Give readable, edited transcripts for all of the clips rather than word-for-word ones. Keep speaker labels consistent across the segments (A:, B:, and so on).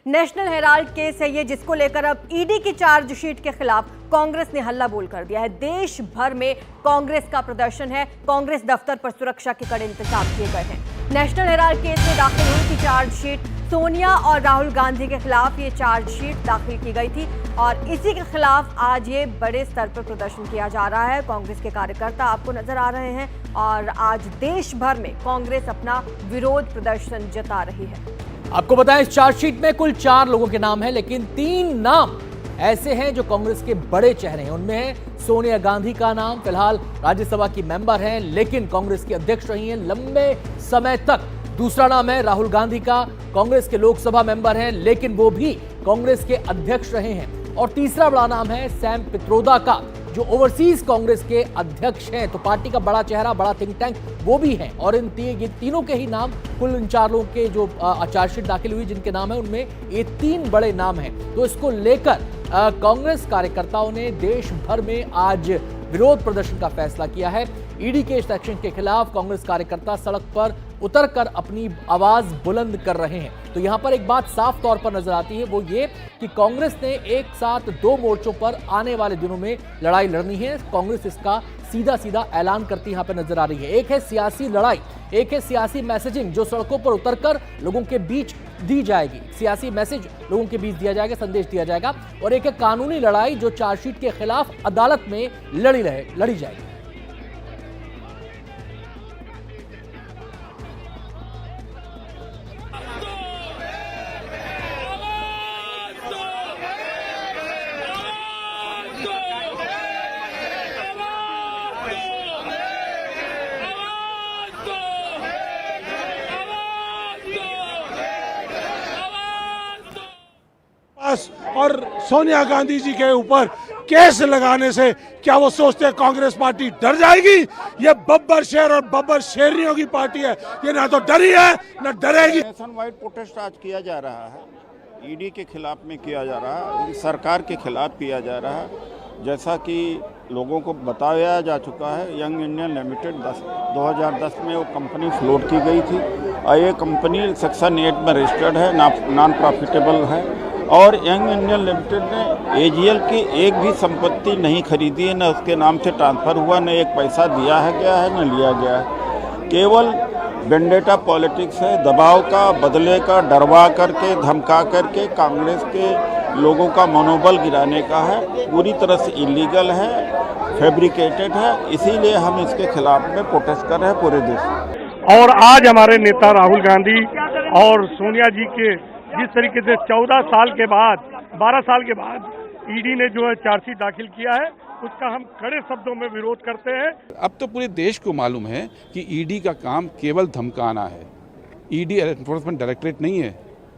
A: National Herald case है ये, जिसको लेकर अब ईडी की चार्जशीट के खिलाफ कांग्रेस ने हल्ला बोल कर दिया है। देश भर में कांग्रेस का प्रदर्शन है। कांग्रेस दफ्तर पर सुरक्षा के कड़े इंतजाम किए गए हैं। नेशनल हेराल्ड केस में दाखिल हुई थी चार्जशीट। सोनिया और राहुल गांधी के खिलाफ ये चार्जशीट दाखिल की गई थी और इसी के खिलाफ आज ये बड़े स्तर पर प्रदर्शन किया जा रहा है। कांग्रेस के कार्यकर्ता आपको नजर आ रहे हैं और आज देश भर में कांग्रेस अपना विरोध प्रदर्शन जता रही है।
B: आपको बताएं, इस चार्जशीट में कुल 4 लोगों के नाम हैं, लेकिन 3 नाम ऐसे हैं जो कांग्रेस के बड़े चेहरे हैं। उनमें है सोनिया गांधी का नाम, फिलहाल राज्यसभा की मेंबर हैं लेकिन कांग्रेस की अध्यक्ष रही हैं लंबे समय तक। दूसरा नाम है राहुल गांधी का, कांग्रेस के लोकसभा मेंबर हैं लेकिन वो भी कांग्रेस के अध्यक्ष रहे हैं। और तीसरा बड़ा नाम है सैम पित्रोदा का, जो ओवरसीज कांग्रेस के अध्यक्ष हैं। तो पार्टी का बड़ा चेहरा, बड़ा थिंक टैंक वो भी है। और इन तीनों के ही नाम, कुल इन 4 लोगों के जो चार्जशीट दाखिल हुई जिनके नाम है, उनमें ये 3 बड़े नाम हैं। तो इसको लेकर कांग्रेस कार्यकर्ताओं ने देश भर में आज विरोध प्रदर्शन का फैसला किया है। ईडी के इस एक्शन के खिलाफ कांग्रेस कार्यकर्ता सड़क पर उतरकर अपनी आवाज बुलंद कर रहे हैं। तो यहां पर एक बात साफ तौर पर नजर आती है, वो ये कि कांग्रेस ने एक साथ 2 मोर्चों पर आने वाले दिनों में लड़ाई लड़नी है। कांग्रेस इसका सीधा सीधा ऐलान करती यहां पर नजर आ रही है। एक है सियासी लड़ाई, एक है सियासी मैसेजिंग जो सड़कों पर उतरकर लोगों के बीच दी जाएगी। सियासी मैसेज लोगों के बीच दिया जाएगा, संदेश दिया जाएगा। और एक है कानूनी लड़ाई जो चार्जशीट के खिलाफ अदालत में लड़ी जाएगी।
C: और सोनिया गांधी जी के ऊपर केस लगाने से क्या वो सोचते हैं कांग्रेस पार्टी डर जाएगी? ये बब्बर शेर और बब्बर शेरनियों की पार्टी है। ये ना तो डरी है ना डरेगी।
D: नेशन वाइड प्रोटेस्ट आज किया जा रहा है। ईडी के खिलाफ में किया जा रहा है, सरकार के खिलाफ किया जा रहा है। जैसा कि लोगों को बताया जा चुका है, यंग इंडियन लिमिटेड 2010 में वो कंपनी फ्लोट की गई थी और ये कंपनी सेक्शन 8 में रजिस्टर्ड है, नॉन प्रॉफिटेबल है। और यंग इंडियन लिमिटेड ने एजीएल की एक भी संपत्ति नहीं खरीदी है, न उसके नाम से ट्रांसफ़र हुआ, न एक पैसा दिया है गया है, न लिया गया है। केवल वेंडेटा पॉलिटिक्स है, दबाव का, बदले का, डरवा करके, धमका करके कांग्रेस के लोगों का मनोबल गिराने का है। पूरी तरह से इलीगल है, फैब्रिकेटेड है। इसीलिए हम इसके खिलाफ में प्रोटेस्ट कर रहे हैं पूरे देश में।
E: और आज हमारे नेता राहुल गांधी और सोनिया जी के जिस तरीके से 14 साल के बाद, 12 साल के बाद ईडी ने जो है चार्जशीट दाखिल किया है, उसका हम कड़े शब्दों में विरोध करते हैं।
F: अब तो पूरे देश को मालूम है कि ईडी का काम केवल धमकाना है। ईडी एनफोर्समेंट डायरेक्टरेट नहीं है,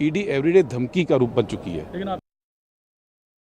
F: ईडी एवरीडे धमकी का रूप बन चुकी है।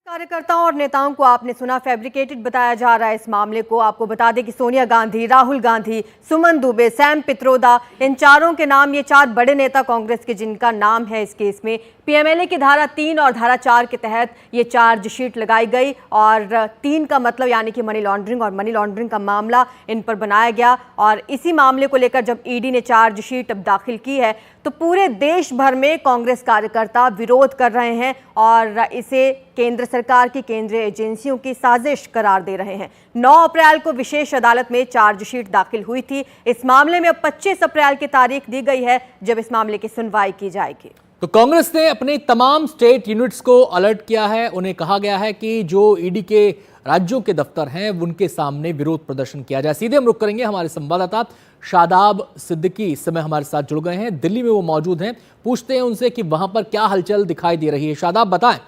A: कार्यकर्ताओं और नेताओं को आपने सुना, फैब्रिकेटेड बताया जा रहा है इस मामले को। आपको बता दें कि सोनिया गांधी, राहुल गांधी, सुमन दुबे, सैम पित्रोदा, इन 4 के नाम, ये 4 बड़े नेता कांग्रेस के जिनका नाम है इस केस में। पीएमएलए की धारा 3 और धारा 4 के तहत ये चार्जशीट लगाई गई और 3 का मतलब यानी कि मनी लॉन्ड्रिंग, और मनी लॉन्ड्रिंग का मामला इन पर बनाया गया। और इसी मामले को लेकर जब ईडी ने चार्जशीट अब दाखिल की है तो पूरे देश भर में कांग्रेस कार्यकर्ता विरोध कर रहे हैं और इसे केंद्र सरकार की, केंद्रीय एजेंसियों की साजिश करार दे रहे हैं। 9 अप्रैल को विशेष अदालत में चार्जशीट दाखिल हुई थी। इस मामले में अब 25 अप्रैल की तारीख दी गई है जब इस मामले की सुनवाई की जाएगी।
B: तो कांग्रेस ने अपने तमाम स्टेट यूनिट्स को अलर्ट किया है। उन्हें कहा गया है कि जो ईडी के राज्यों के दफ्तर हैं उनके सामने विरोध प्रदर्शन किया जाए। सीधे हम रुक करेंगे, हमारे संवाददाता शादाब सिद्दीकी इस समय हमारे साथ जुड़ गए हैं, दिल्ली में वो मौजूद हैं। पूछते हैं उनसे कि वहां पर क्या हलचल दिखाई दे रही है। शादाब, बताएं।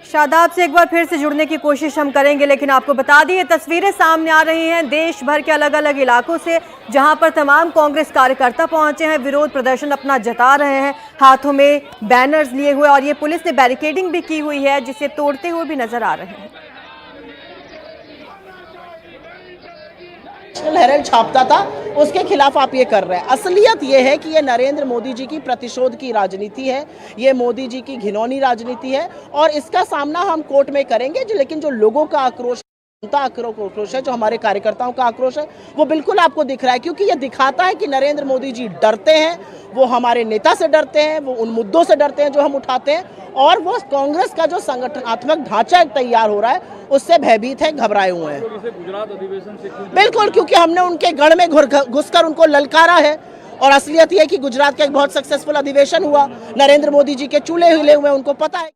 A: शादाब से एक बार फिर से जुड़ने की कोशिश हम करेंगे, लेकिन आपको बता दी ये तस्वीरें सामने आ रही हैं देश भर के अलग अलग इलाकों से, जहां पर तमाम कांग्रेस कार्यकर्ता पहुंचे हैं, विरोध प्रदर्शन अपना जता रहे हैं, हाथों में बैनर्स लिए हुए। और ये पुलिस ने बैरिकेडिंग भी की हुई है जिसे तोड़ते हुए भी नजर आ रहे हैं।
G: नेशनल हेराल्ड छापता था, उसके खिलाफ आप ये कर रहे हैं। असलियत ये है कि ये नरेंद्र मोदी जी की प्रतिशोध की राजनीति है, ये मोदी जी की घिनौनी राजनीति है और इसका सामना हम कोर्ट में करेंगे। लेकिन जो लोगों का आक्रोश आक्रोश है, जो हमारे कार्यकर्ताओं का आक्रोश है, वो बिल्कुल आपको दिख रहा है, क्योंकि ये दिखाता है कि नरेंद्र मोदी जी डरते हैं, वो हमारे नेता से डरते हैं, वो उन मुद्दों से डरते हैं जो हम उठाते हैं, और वो कांग्रेस का जो संगठनात्मक ढांचा तैयार हो रहा है उससे भयभीत है, घबराए हुए हैं।
H: गुजरात अधिवेशन से
G: बिल्कुल, क्योंकि हमने उनके गढ़ में घुसकर उनको ललकारा है, और असलियत यह कि गुजरात का एक बहुत सक्सेसफुल अधिवेशन हुआ, नरेंद्र मोदी जी के चूल्हे हिले हुए, उनको पता है।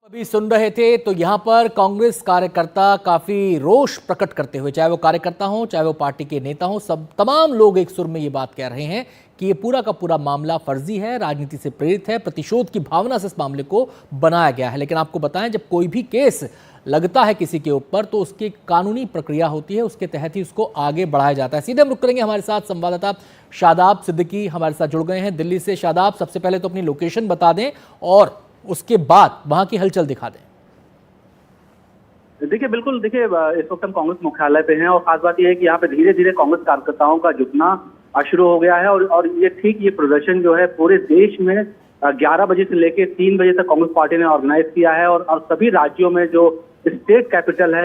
B: अभी सुन रहे थे तो यहां पर कांग्रेस कार्यकर्ता काफी रोष प्रकट करते हुए, चाहे वो कार्यकर्ता हो चाहे वो पार्टी के नेता हो, सब तमाम लोग एक सुर में ये बात कह रहे हैं कि ये पूरा का पूरा मामला फर्जी है, राजनीति से प्रेरित है, प्रतिशोध की भावना से इस मामले को बनाया गया है। लेकिन आपको बताएं, जब कोई भी केस लगता है किसी के ऊपर तो उसकी कानूनी प्रक्रिया होती है, उसके तहत ही उसको आगे बढ़ाया जाता है। सीधे हम रुक करेंगे, हमारे साथ संवाददाता शादाब सिद्दीकी हमारे साथ जुड़ गए हैं दिल्ली से। शादाब, सबसे पहले तो अपनी लोकेशन बता दें और उसके बाद वहां की हलचल दिखा दें।
I: देखिए, बिल्कुल, देखिए इस वक्त हम कांग्रेस मुख्यालय पे हैं, और खास बात यह है कि यहाँ पे धीरे धीरे कांग्रेस कार्यकर्ताओं का जुटना शुरू हो गया है, और ये प्रदर्शन जो है पूरे देश में 11 बजे से लेकर 3 बजे तक कांग्रेस पार्टी ने ऑर्गेनाइज किया है, और सभी राज्यों में जो स्टेट कैपिटल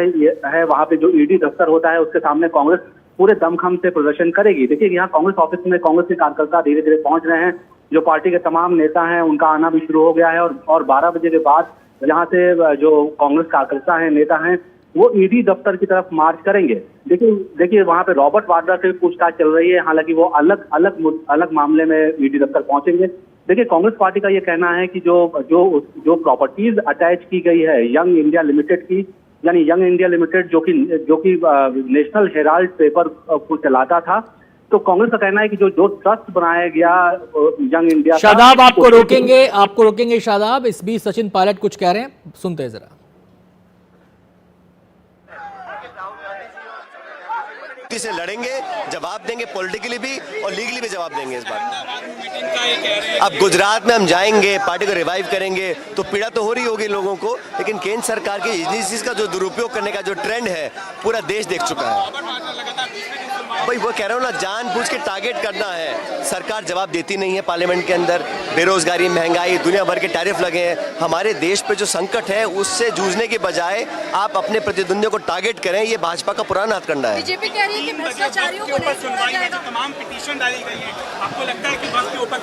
I: है वहाँ पे जो ईडी दफ्तर होता है उसके सामने कांग्रेस पूरे दमखम से प्रदर्शन करेगी। देखिए, यहाँ कांग्रेस ऑफिस में कांग्रेस के कार्यकर्ता धीरे धीरे पहुंच रहे हैं, जो पार्टी के तमाम नेता हैं उनका आना भी शुरू हो गया है, और 12 बजे के बाद यहाँ से जो कांग्रेस कार्यकर्ता हैं, नेता हैं, वो ईडी दफ्तर की तरफ मार्च करेंगे। देखिए वहाँ पे रॉबर्ट वाड्रा से भी पूछताछ चल रही है, हालांकि वो अलग मामले में ईडी दफ्तर पहुंचेंगे। देखिए, कांग्रेस पार्टी का ये कहना है कि जो प्रॉपर्टीज अटैच की गई है यंग इंडिया लिमिटेड की, यानी यंग इंडिया लिमिटेड जो कि नेशनल हेराल्ड पेपर को चलाता था, तो कांग्रेस का कहना है कि जो ट्रस्ट बनाया गया यंग इंडिया।
B: शादाब, आपको रोकेंगे शादाब। इस बीच सचिन पायलट कुछ कह रहे हैं, सुनते हैं जरा।
J: से लड़ेंगे, जवाब देंगे, पॉलिटिकली भी और लीगली भी जवाब देंगे इस बात। अब गुजरात में हम जाएंगे, पार्टी को रिवाइव करेंगे, तो पीड़ा तो हो रही होगी लोगों को, लेकिन केंद्र सरकार की एजेंसीज का जो दुरुपयोग करने का जो ट्रेंड है पूरा देश देख चुका है। भाई वो कह रहा हूँ ना, जानबूझ के टारगेट करना है। सरकार जवाब देती नहीं है पार्लियामेंट के अंदर, बेरोजगारी, महंगाई, दुनिया भर के टैरिफ लगे हैं। हमारे देश पे जो संकट है उससे जूझने के बजाय आप अपने प्रतिद्वंदियों को टारगेट करें, ये भाजपा का पुराना हथकंडा है।
K: बीजेपी कह रही है कि भ्रष्टाचारियों को नहीं सुना जाएगा। तमाम पिटीशन डाली गई है, आपको लगता है कि बस के ऊपर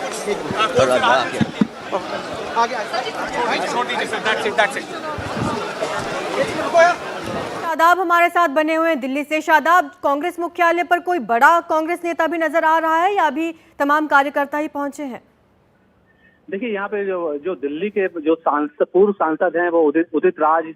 A: शादाब हमारे साथ बने हुए हैं दिल्ली से। शादाब, कांग्रेस मुख्यालय पर कोई बड़ा कांग्रेस नेता भी नजर आ रहा है या अभी तमाम कार्यकर्ता ही पहुंचे हैं?
I: देखिए, यहाँ पे जो दिल्ली के जो पूर्व सांसद हैं वो उदित राज,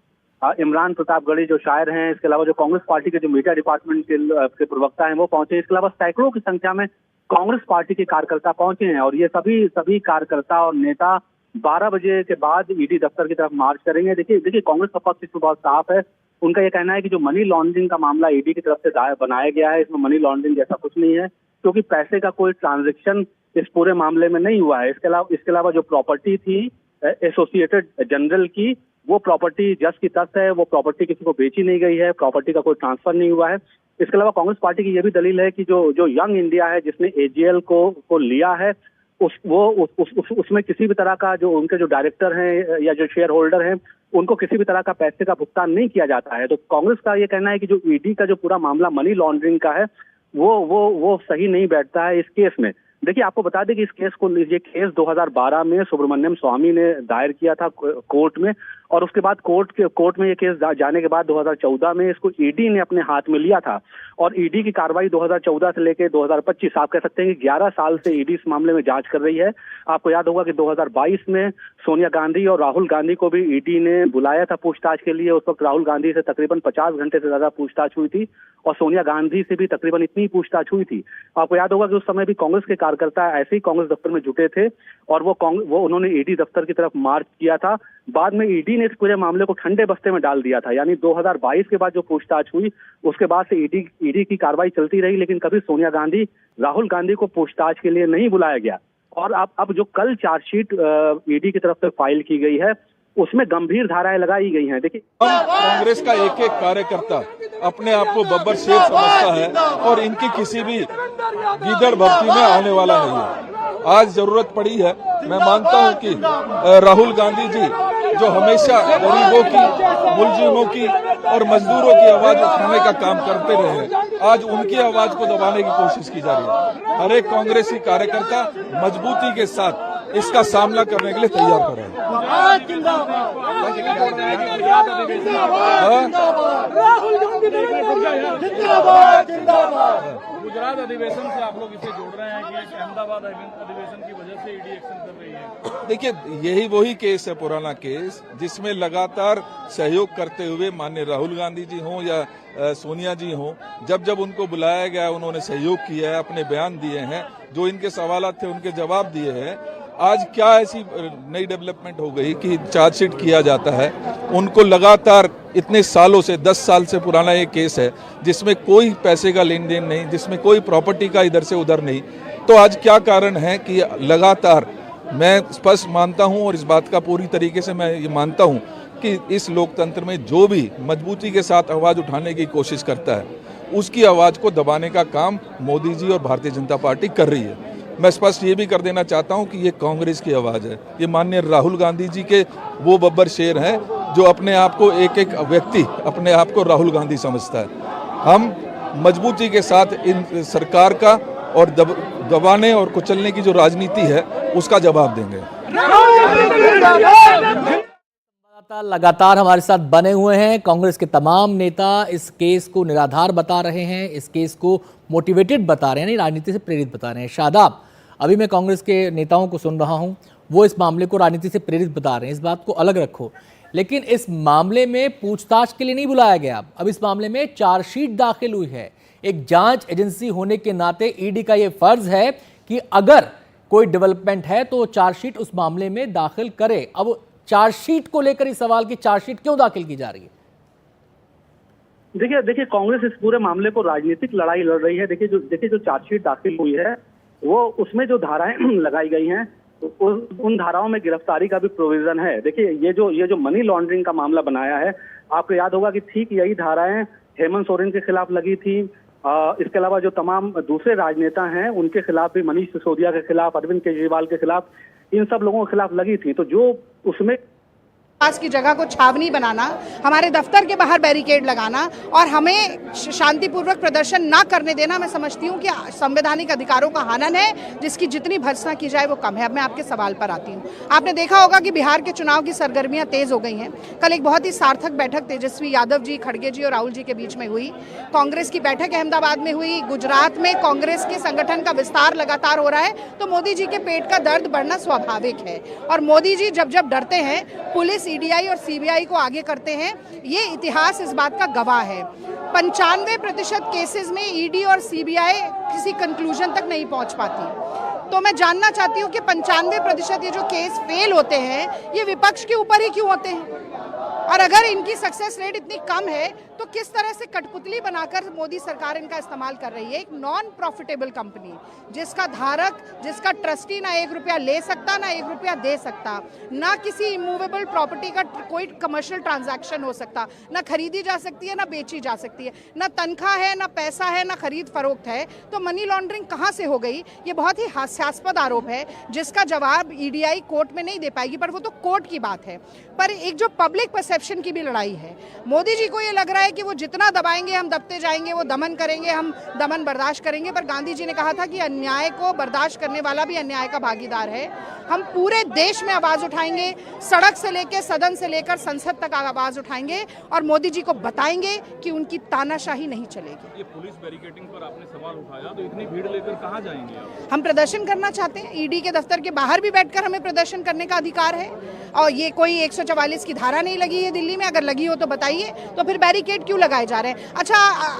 I: इमरान प्रतापगढ़ी जो शायर हैं, इसके अलावा जो कांग्रेस पार्टी के जो मीडिया डिपार्टमेंट के प्रवक्ता हैं वो पहुंचे। इसके अलावा सैकड़ों की संख्या में कांग्रेस पार्टी के कार्यकर्ता पहुंचे हैं, और ये सभी कार्यकर्ता और नेता 12 बजे के बाद ईडी दफ्तर की तरफ मार्च करेंगे। देखिए कांग्रेस का पक्ष इसमें बहुत साफ है। उनका ये कहना है कि जो मनी लॉन्ड्रिंग का मामला ईडी की तरफ से बनाया गया है, इसमें मनी लॉन्ड्रिंग जैसा कुछ नहीं है, क्योंकि पैसे का कोई ट्रांजैक्शन इस पूरे मामले में नहीं हुआ है। इसके अलावा जो प्रॉपर्टी थी एसोसिएटेड जनरल की, वो प्रॉपर्टी जस की तस है, वो प्रॉपर्टी किसी को बेची नहीं गई है, प्रॉपर्टी का कोई ट्रांसफर नहीं हुआ है। इसके अलावा कांग्रेस पार्टी की यह भी दलील है कि जो यंग इंडिया है जिसने एजीएल को लिया है, उसमें किसी भी तरह का जो उनके जो डायरेक्टर हैं या जो शेयर होल्डर हैं उनको किसी भी तरह का पैसे का भुगतान नहीं किया जाता है। तो कांग्रेस का ये कहना है कि जो ईडी का जो पूरा मामला मनी लॉन्ड्रिंग का है वो सही नहीं बैठता है इस केस में। देखिए, आपको बता दें कि ये केस 2012 में सुब्रमण्यम स्वामी ने दायर किया था कोर्ट में, और उसके बाद कोर्ट में ये केस जाने के बाद 2014 में इसको ईडी ने अपने हाथ में लिया था, और ईडी की कार्रवाई 2014 से लेकर 2025, आप कह सकते हैं कि 11 साल से ईडी इस मामले में जांच कर रही है। आपको याद होगा कि 2022 में सोनिया गांधी और राहुल गांधी को भी ईडी ने बुलाया था पूछताछ के लिए। उस वक्त राहुल गांधी से तकरीबन 50 घंटे से ज्यादा पूछताछ हुई थी, और सोनिया गांधी से भी तकरीबन इतनी पूछताछ हुई थी। आपको याद होगा कि उस समय भी कांग्रेस के कार्यकर्ता ऐसे ही कांग्रेस दफ्तर में जुटे थे, और वो उन्होंने ईडी दफ्तर की तरफ मार्च किया था। बाद में ईडी ने इस पूरे मामले को ठंडे बस्ते में डाल दिया था, यानी 2022 के बाद जो पूछताछ हुई उसके बाद से ईडी की कार्रवाई चलती रही, लेकिन कभी सोनिया गांधी, राहुल गांधी को पूछताछ के लिए नहीं बुलाया गया। और अब जो कल चार्जशीट ईडी की तरफ से फाइल की गई है उसमें गंभीर धाराएं लगाई गई हैं। देखिए,
L: कांग्रेस का एक एक कार्यकर्ता अपने आप को बब्बर शेर समझता है, और इनकी किसी भी गीदड़ भर्ती में आने वाला नहीं है। आज जरूरत पड़ी है, मैं मानता हूं कि राहुल गांधी जी जो हमेशा गरीबों की, मुलजिमों की और मजदूरों की आवाज उठाने का काम करते रहे हैं। आज उनकी आवाज को दबाने की कोशिश की जा रही है। हर एक कांग्रेसी कार्यकर्ता मजबूती के साथ इसका सामना करने के लिए तैयार कर रहे हैं।
K: गुजरात अधिवेशन से आप लोग इसे जोड़ रहे हैं कि अहमदाबाद अधिवेशन की वजह से ईडी एक्शन कर रही है।
L: देखिए, यही वही केस है, पुराना केस, जिसमें लगातार सहयोग करते हुए माननीय राहुल गांधी जी हों या सोनिया जी हों, जब जब उनको बुलाया गया उन्होंने सहयोग किया है, अपने बयान दिए हैं, जो इनके सवालात थे उनके जवाब दिए हैं। आज क्या ऐसी नई डेवलपमेंट हो गई कि चार्जशीट किया जाता है? उनको लगातार इतने सालों से, 10 साल से पुराना ये केस है, जिसमें कोई पैसे का लेन देन नहीं, जिसमें कोई प्रॉपर्टी का इधर से उधर नहीं। तो आज क्या कारण है कि लगातार, मैं स्पष्ट मानता हूं और इस बात का पूरी तरीके से मैं ये मानता हूं कि इस लोकतंत्र में जो भी मजबूती के साथ आवाज उठाने की कोशिश करता है, उसकी आवाज को दबाने का काम मोदी जी और भारतीय जनता पार्टी कर रही है। मैं स्पष्ट ये भी कर देना चाहता हूं कि ये कांग्रेस की आवाज है, ये माननीय राहुल गांधी जी के वो बब्बर शेर हैं जो अपने आप को, एक एक व्यक्ति अपने आप को राहुल गांधी समझता है। हम मजबूती के साथ इन सरकार का और दबाने और कुचलने की जो राजनीति है उसका जवाब देंगे।
B: लगातार हमारे साथ बने हुए हैं। कांग्रेस के तमाम नेता इस केस को निराधार बता रहे हैं, इस केस को मोटिवेटेड बता रहे हैं, नहीं राजनीति से प्रेरित बता रहे हैं। शादाब, अभी मैं कांग्रेस के नेताओं को सुन रहा हूं, वो इस मामले को राजनीति से प्रेरित बता रहे हैं, इस बात को अलग रखो, लेकिन इस मामले में पूछताछ के लिए नहीं बुलाया गया। अब इस मामले में चार्जशीट दाखिल हुई है। एक जांच एजेंसी होने के नाते ईडी का यह फर्ज है कि अगर कोई डेवलपमेंट है तो चार्जशीट उस मामले में दाखिल करे। अब चार्जशीट को लेकर इस सवाल की चार्जशीट क्यों दाखिल की जा रही है?
I: देखिए कांग्रेस इस पूरे मामले को राजनीतिक लड़ाई लड़ रही है। देखिए जो चार्जशीट दाखिल हुई है, वो उसमें जो धाराएं लगाई गई हैं, उन धाराओं में गिरफ्तारी का भी प्रोविजन है। देखिए ये जो मनी लॉन्ड्रिंग का मामला बनाया है, आपको याद होगा कि ठीक यही धाराएं हेमंत सोरेन के खिलाफ लगी थी। इसके अलावा जो तमाम दूसरे राजनेता हैं उनके खिलाफ भी, मनीष सिसोदिया के खिलाफ, अरविंद केजरीवाल के खिलाफ, इन सब लोगों के खिलाफ लगी थी। तो जो उसमें
H: पास की जगह को छावनी बनाना, हमारे दफ्तर के बाहर बैरिकेड लगाना और हमें शांतिपूर्वक प्रदर्शन ना करने देना, मैं समझती हूँ कि संवैधानिक अधिकारों का हनन है, जिसकी जितनी भर्त्सना की जाए वो कम है। अब मैं आपके सवाल पर आती हूँ। आपने देखा होगा कि बिहार के चुनाव की सरगर्मियां तेज हो गई हैं। कल एक बहुत ही सार्थक बैठक तेजस्वी यादव जी, खड़गे जी और राहुल जी के बीच में हुई। कांग्रेस की बैठक अहमदाबाद में हुई। गुजरात में कांग्रेस के संगठन का विस्तार लगातार हो रहा है, तो मोदी जी के पेट का दर्द बढ़ना स्वाभाविक है। और मोदी जी जब जब डरते हैं, पुलिस, ईडीआई और सीबीआई को आगे करते हैं। ये इतिहास इस बात का गवाह है। 95% केसेस में ईडी और सीबीआई किसी कंक्लूजन तक नहीं पहुंच पाती। तो मैं जानना चाहती हूं कि 95% ये जो केस फेल होते हैं, ये विपक्ष के ऊपर ही क्यों होते हैं? और अगर इनकी सक्सेस रेट इतनी कम है, तो किस तरह से कठपुतली बनाकर मोदी सरकार इनका इस्तेमाल कर रही है? एक नॉन प्रॉफिटेबल कंपनी, जिसका धारक, जिसका ट्रस्टी ना 1 रुपया ले सकता, ना 1 रुपया दे सकता, ना किसी इमूवेबल प्रॉपर्टी का कोई कमर्शियल ट्रांजैक्शन हो सकता, ना खरीदी जा सकती है, ना बेची जा सकती है, ना तनख्वाह है, ना पैसा है, ना खरीद फरोख्त है। तो मनी लॉन्ड्रिंग कहाँ से हो गई? ये बहुत ही हास्यास्पद आरोप है, जिसका जवाब ईडीआई कोर्ट में नहीं दे पाएगी, पर वो तो कोर्ट की बात है। पर एक जो पब्लिक परसेप्शन की भी लड़ाई है, मोदी जी को ये लग रहा है कि वो जितना दबाएंगे हम दबते जाएंगे, वो दमन करेंगे, हम दमन बर्दाश्त करेंगे। पर गांधी जी ने कहा था कि अन्याय को बर्दाश्त करने वाला भी अन्याय का भागीदार है। हम पूरे देश में आवाज उठाएंगे, सड़क से लेकर, सदन से लेकर संसद तक आवाज उठाएंगे और मोदी जी को बताएंगे कि उनकी तानाशाही नहीं चलेगी।
K: ये पुलिस बैरिकेडिंग पर आपने सवाल उठाया, तो इतनी भीड़ लेकर कहाँ जाएंगे आप?
H: हम प्रदर्शन करना चाहते हैं। ईडी के दफ्तर के बाहर भी बैठकर हमें प्रदर्शन करने का अधिकार है। और ये कोई 144 की धारा नहीं लगी है दिल्ली में, अगर लगी हो तो बताइए। तो फिर बैरिकेड क्यों लगाए जा रहे हैं? अच्छा,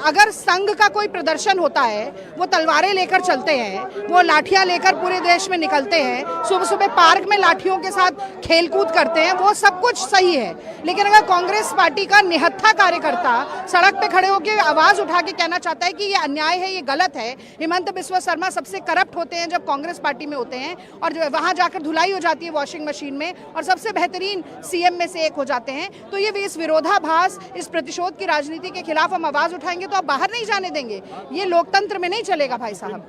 H: अगर संघ का कोई प्रदर्शन होता है, वो तलवारें लेकर चलते हैं, वो लाठियां लेकर पूरे देश में निकलते हैं, सुबह सुबह पार्क में लाठियों के साथ खेलकूद करते हैं, वो सब कुछ सही है। लेकिन अगर कांग्रेस पार्टी का निहत्था कार्यकर्ता सड़क पे खड़े होकर आवाज उठा के कहना चाहता है कि ये अन्याय है, ये गलत है। हेमंत बिस्वा शर्मा सबसे करप्ट होते हैं जब कांग्रेस पार्टी में होते हैं, और जो वहां जाकर धुलाई हो जाती है वॉशिंग मशीन में, और सबसे बेहतरीन सीएम में से एक हो जाते हैं। तो ये इस विरोधाभास, इस प्रतिशोध की राजनीति के खिलाफ हम आवाज उठाएंगे तो आप बाहर नहीं जाने देंगे। ये लोकतंत्र में नहीं चलेगा भाई साहब।